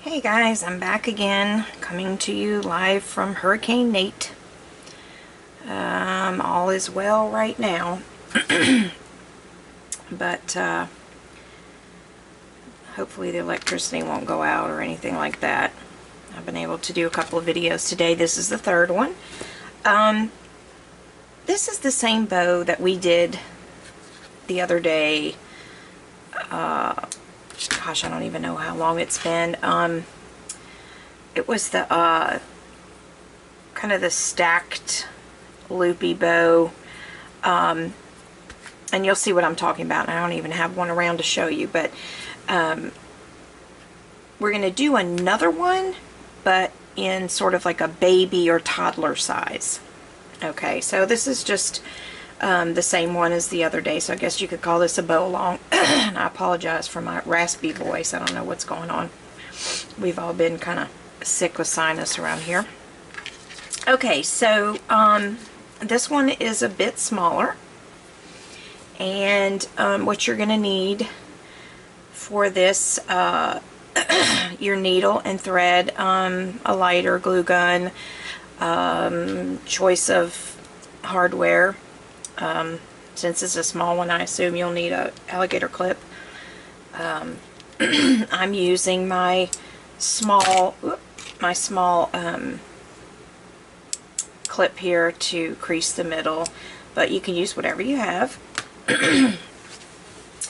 Hey guys, I'm back again, coming to you live from Hurricane Nate. All is well right now, but hopefully the electricity won't go out or anything like that. I've been able to do a couple of videos today. This is the third one. This is the same bow that we did the other day. Gosh, I don't even know how long it's been. It was the kind of the stacked loopy bow, and you'll see what I'm talking about. I don't even have one around to show you, but we're going to do another one, but in sort of like a baby or toddler size. Okay, so this is just the same one as the other day, so I guess you could call this a bow along. And I apologize for my raspy voice. I don't know what's going on. We've all been kind of sick with sinus around here. Okay, so this one is a bit smaller, and what you're going to need for this, your needle and thread, a lighter, glue gun, choice of hardware. Since it's a small one, I assume you'll need a alligator clip. I'm using my small clip here to crease the middle, but you can use whatever you have.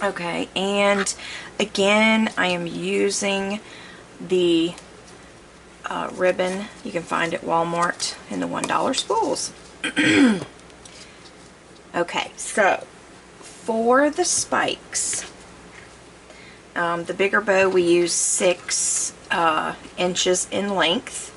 Okay, and again, I am using the ribbon you can find at Walmart in the $1 spools. Okay, so for the spikes, the bigger bow we use 6 inches in length.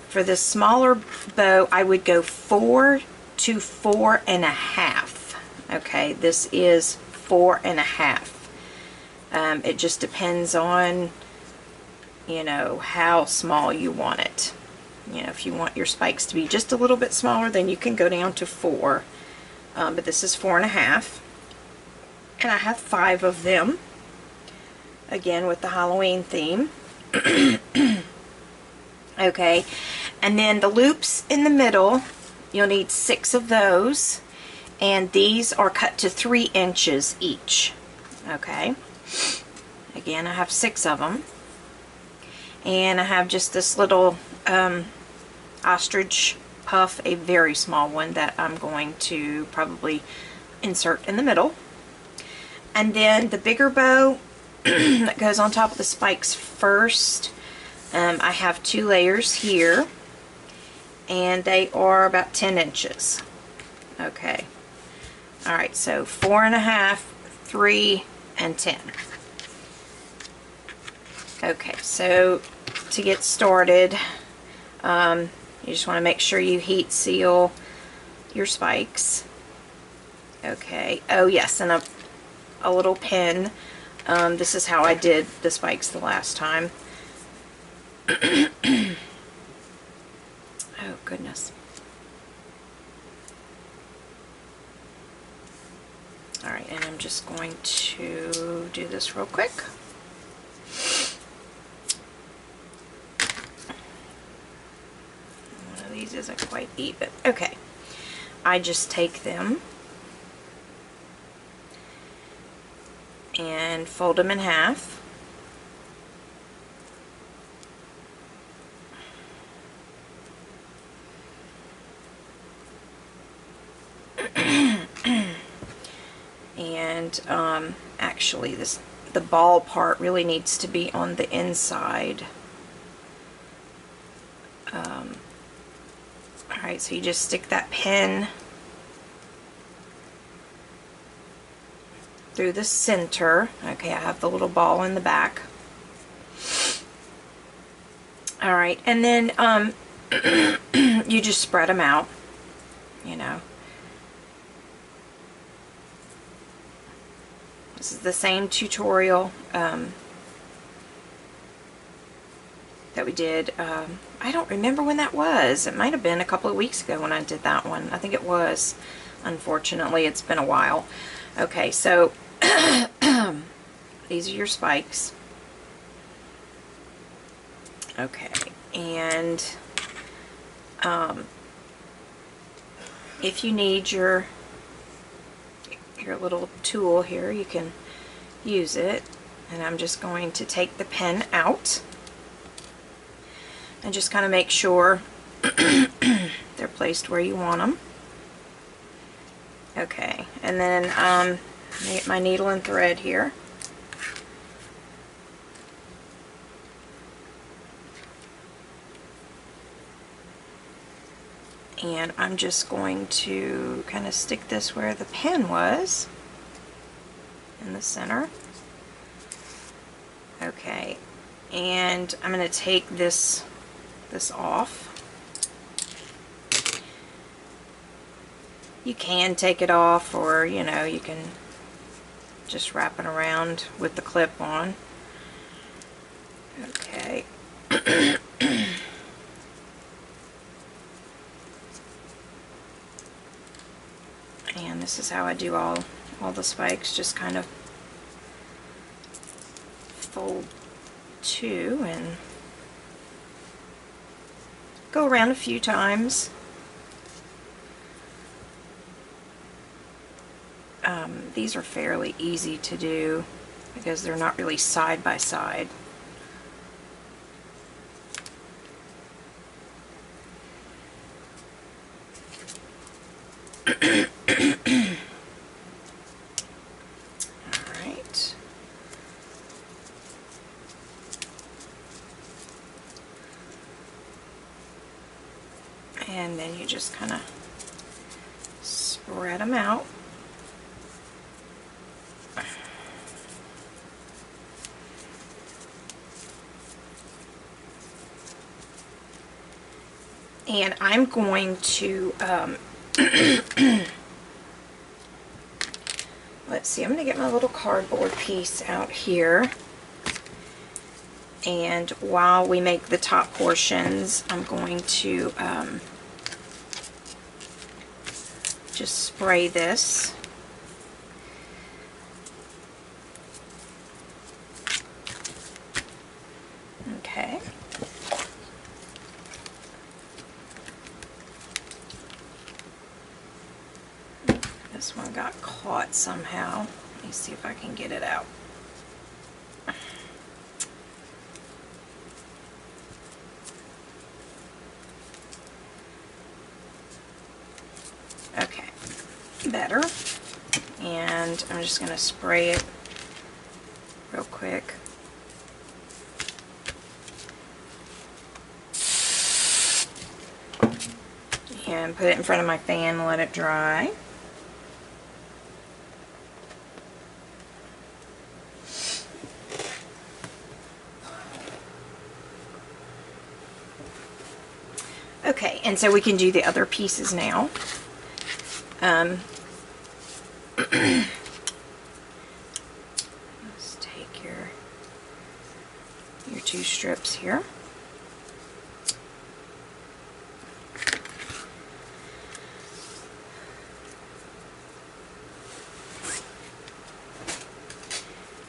For the smaller bow, I would go 4 to 4.5. Okay, this is 4.5. It just depends on, you know, how small you want it. You know, if you want your spikes to be just a little bit smaller, then you can go down to 4. But this is 4.5. And I have 5 of them. Again, with the Halloween theme. Okay, and then the loops in the middle, you'll need 6 of those, and these are cut to 3 inches each. Okay, again, I have 6 of them, and I have just this little ostrich puff, a very small one that I'm going to probably insert in the middle. And then the bigger bow that goes on top of the spikes first, I have 2 layers here, and they are about 10 inches. Okay, alright, so 4.5, 3, and 10. Okay, so to get started, you just want to make sure you heat seal your spikes. Okay, oh yes, and a little pin. This is how I did the spikes the last time. Oh goodness. Alright, and I'm just going to do this real quick. One of these isn't quite even. Okay, I just take them and fold them in half. And actually the ball part really needs to be on the inside. Alright, so you just stick that pin through the center. Okay, I have the little ball in the back. Alright, and then you just spread them out, you know. This is the same tutorial that we did. I don't remember when that was. It might have been a couple of weeks ago when I did that one. I think it was. Unfortunately, it's been a while. Okay, so these are your spikes. Okay, and if you need your little tool here, you can use it. And I'm just going to take the pen out and just kind of make sure they're placed where you want them. Okay, and then get my needle and thread here. And I'm just going to kind of stick this where the pen was, in the center. Okay, and I'm going to take this off. You can take it off, or you know, you can just wrap it around with the clip on. Okay. And this is how I do all the spikes, just kind of fold two and go around a few times. These are fairly easy to do because they're not really side by side. Alright. And then you just kind of spread them out. And I'm going to, let's see, I'm going to get my little cardboard piece out here. And while we make the top portions, I'm going to just spray this. Okay. This one got caught somehow. Let me see if I can get it out. Okay, better. And I'm just going to spray it real quick. And put it in front of my fan and let it dry. Okay, and so we can do the other pieces now. Let's take your two strips here.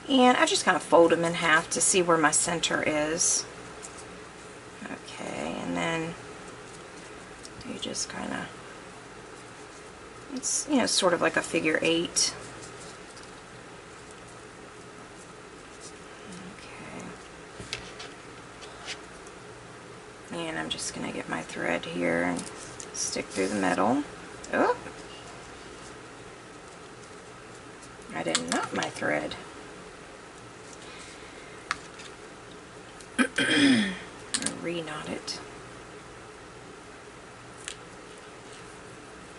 And I just kind of fold them in half to see where my center is. Okay, and then you just kind of, it's, you know, sort of like a figure 8. Okay. And I'm just going to get my thread here and stick through the middle. Oh! I didn't knot my thread. Re-knot it.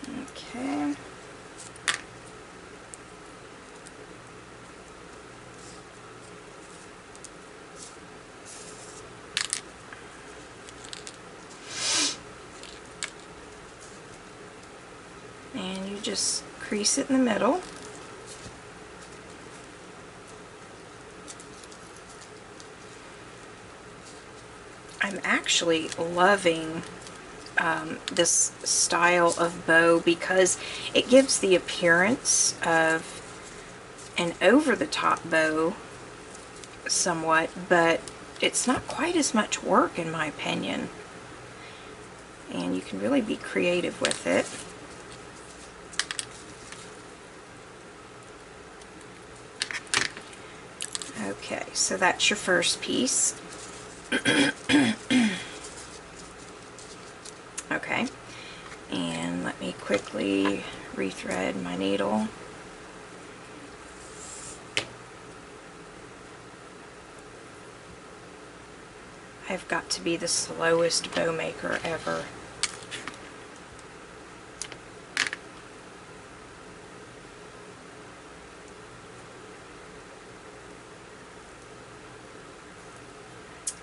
Okay. And you just crease it in the middle. I'm actually loving this style of bow because it gives the appearance of an over-the-top bow somewhat, but it's not quite as much work in my opinion. And you can really be creative with it. Okay, so that's your first piece. Okay, and let me quickly rethread my needle. I've got to be the slowest bow maker ever.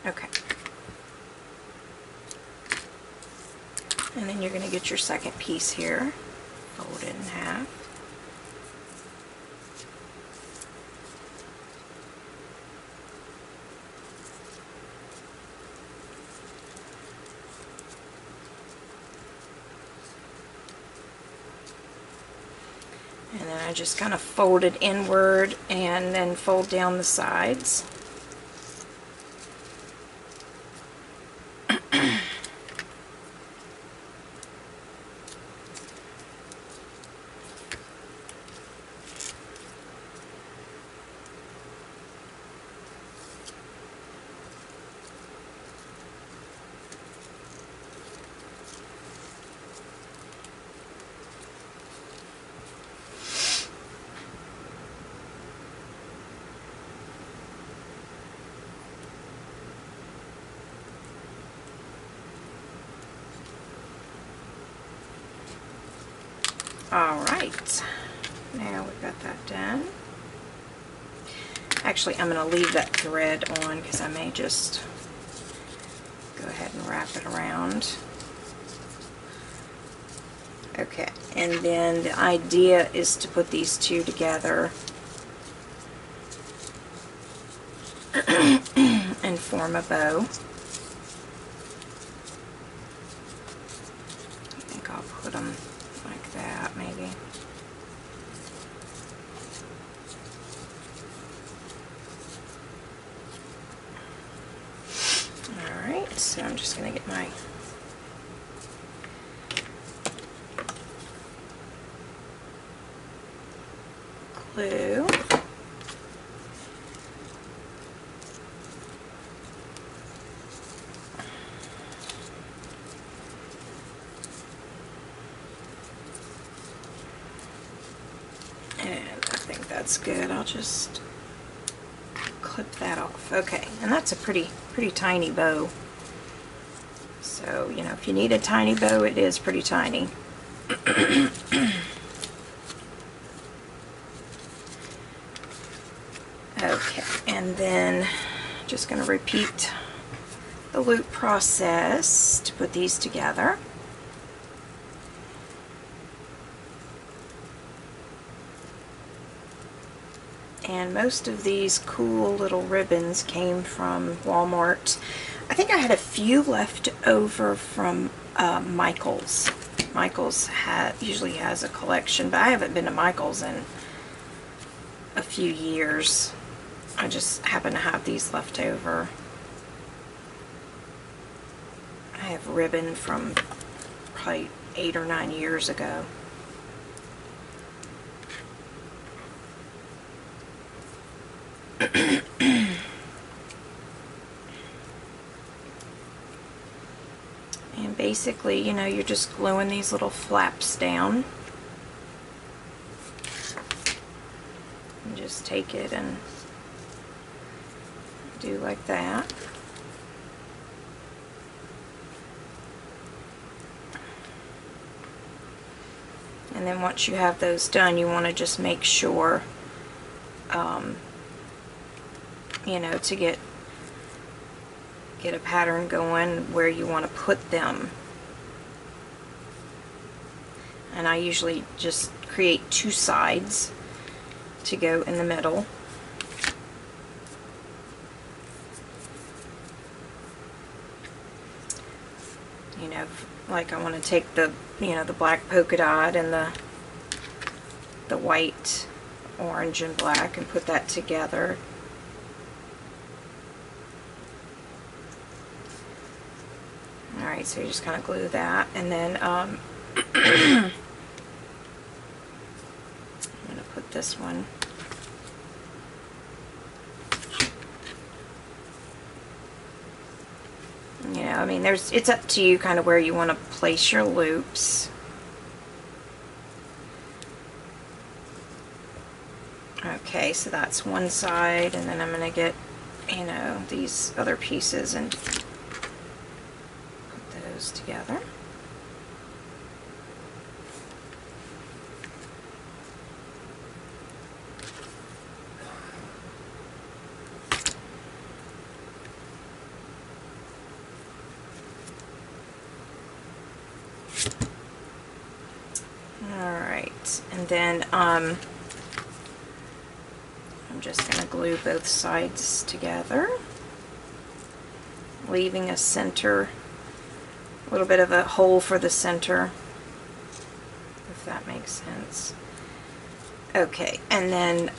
Okay. And then you're going to get your second piece here, fold it in half. And then I just kind of fold it inward and then fold down the sides. Alright, now we've got that done. Actually, I'm going to leave that thread on because I may just go ahead and wrap it around. Okay, and then the idea is to put these two together and form a bow. I think I'll put them like that, maybe. Alright, so I'm just going to get my glue. And I think that's good. I'll just clip that off. Okay, and that's a pretty tiny bow. So, you know, if you need a tiny bow, it is pretty tiny. Okay, and then just going to repeat the loop process to put these together. And most of these cool little ribbons came from Walmart. I think I had a few left over from Michael's. Michael's usually has a collection, but I haven't been to Michael's in a few years. I just happen to have these left over. I have ribbon from probably 8 or 9 years ago. And basically, you know, you're just gluing these little flaps down. And just take it and do like that. And then once you have those done, you want to just make sure, you know, to get a pattern going where you want to put them. And I usually just create 2 sides to go in the middle. You know, like I want to take the, you know, the black polka dot and the white, orange, and black and put that together. Alright, so you just kind of glue that, and then I'm going to put this one. You know, I mean, it's up to you kind of where you want to place your loops. Okay, so that's one side, and then I'm going to get, you know, these other pieces and put those together. Alright, and then I'm just going to glue both sides together, leaving a center, a little bit of a hole for the center, if that makes sense. Okay, and then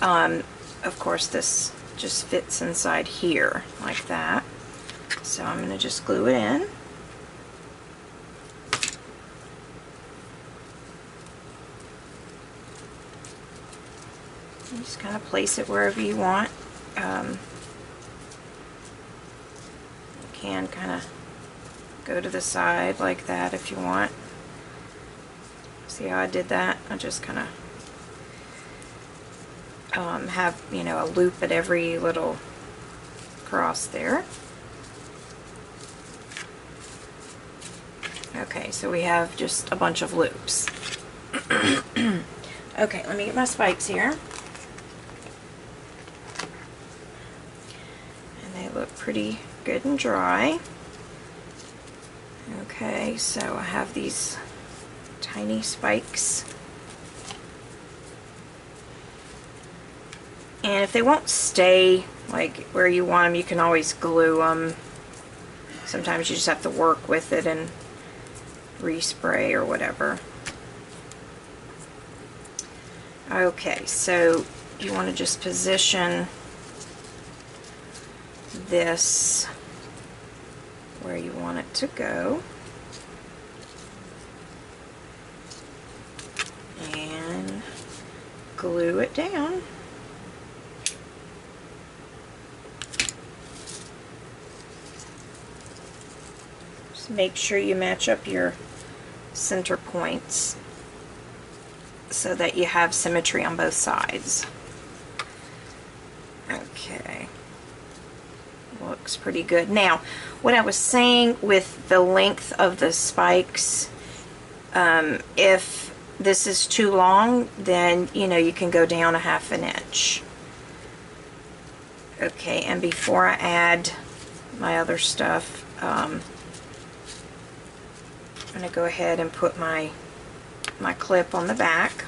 of course this just fits inside here like that, so I'm going to just glue it in. You just kind of place it wherever you want. You can kind of go to the side like that if you want. See how I did that? I just kind of have, you know, a loop at every little cross there. Okay, so we have just a bunch of loops. Okay, let me get my spikes here. Look pretty good and dry. Okay, so I have these tiny spikes, and if they won't stay like where you want them, you can always glue them. Sometimes you just have to work with it and respray or whatever. Okay, so you want to just position this where you want it to go, and glue it down. Just make sure you match up your center points so that you have symmetry on both sides. Okay. Looks pretty good. Now, what I was saying with the length of the spikes, if this is too long, then, you know, you can go down 1/2 inch. Okay, and before I add my other stuff, I'm going to go ahead and put my clip on the back.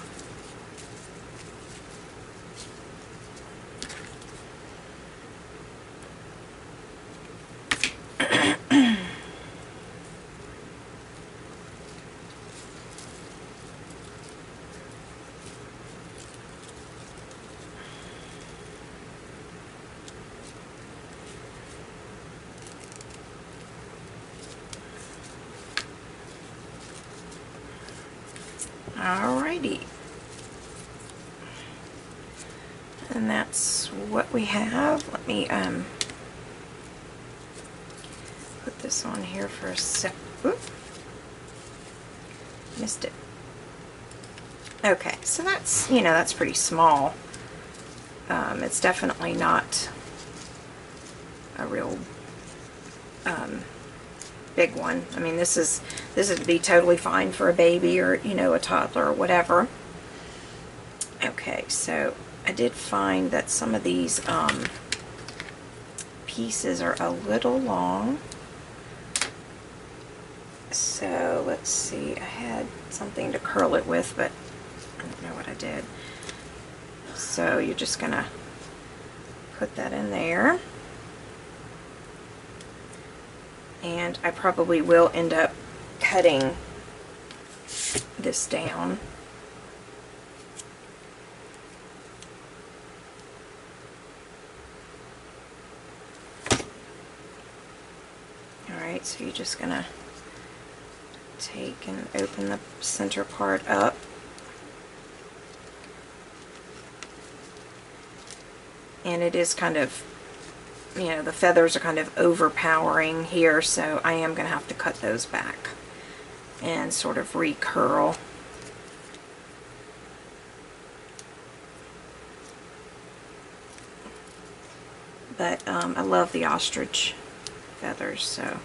Alrighty, and that's what we have. Let me put this on here for a sec. Oop. Missed it. Okay, so that's, you know, that's pretty small. It's definitely not a real big one. I mean, this would be totally fine for a baby or, you know, a toddler or whatever. Okay, so I did find that some of these pieces are a little long. So let's see, I had something to curl it with, but I don't know what I did. So you're just gonna put that in there. And I probably will end up cutting this down. Alright, so you're just gonna take and open the center part up. And it is kind of, you know, the feathers are kind of overpowering here, so I am going to have to cut those back and sort of recurl. But I love the ostrich feathers, so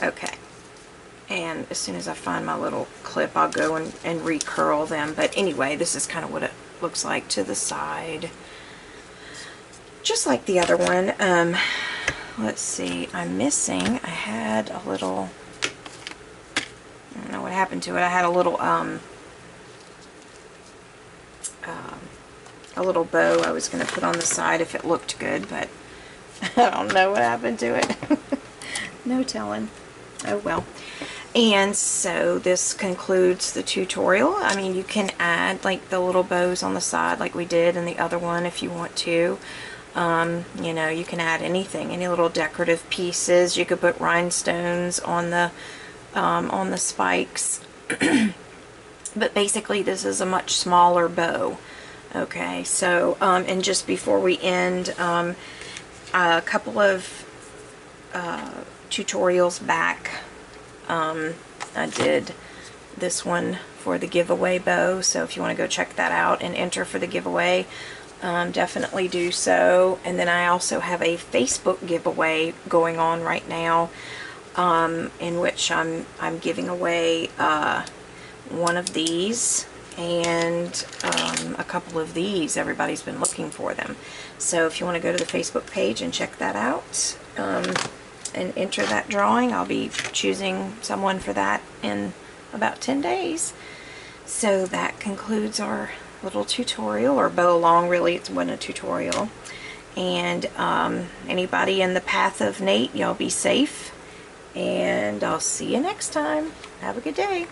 okay. And as soon as I find my little clip, I'll go and recurl them. But anyway, this is kind of what it looks like to the side, just like the other one. Let's see, I'm missing, I had a little, I don't know what happened to it. I had a little bow I was going to put on the side if it looked good, but I don't know what happened to it. No telling. Oh well. And so this concludes the tutorial. I mean, you can add like the little bows on the side like we did in the other one if you want to. You know, you can add anything, any little decorative pieces. You could put rhinestones on the spikes. But basically this is a much smaller bow. Okay, so and just before we end, a couple of tutorials back, I did this one for the giveaway bow, so if you want to go check that out and enter for the giveaway, definitely do so. And then I also have a Facebook giveaway going on right now, in which I'm giving away one of these and a couple of these. Everybody's been looking for them, so if you want to go to the Facebook page and check that out, and enter that drawing, I'll be choosing someone for that in about 10 days. So that concludes our little tutorial, or bow along. Really, it wasn't a tutorial. And anybody in the path of Nate, y'all be safe, and I'll see you next time. Have a good day.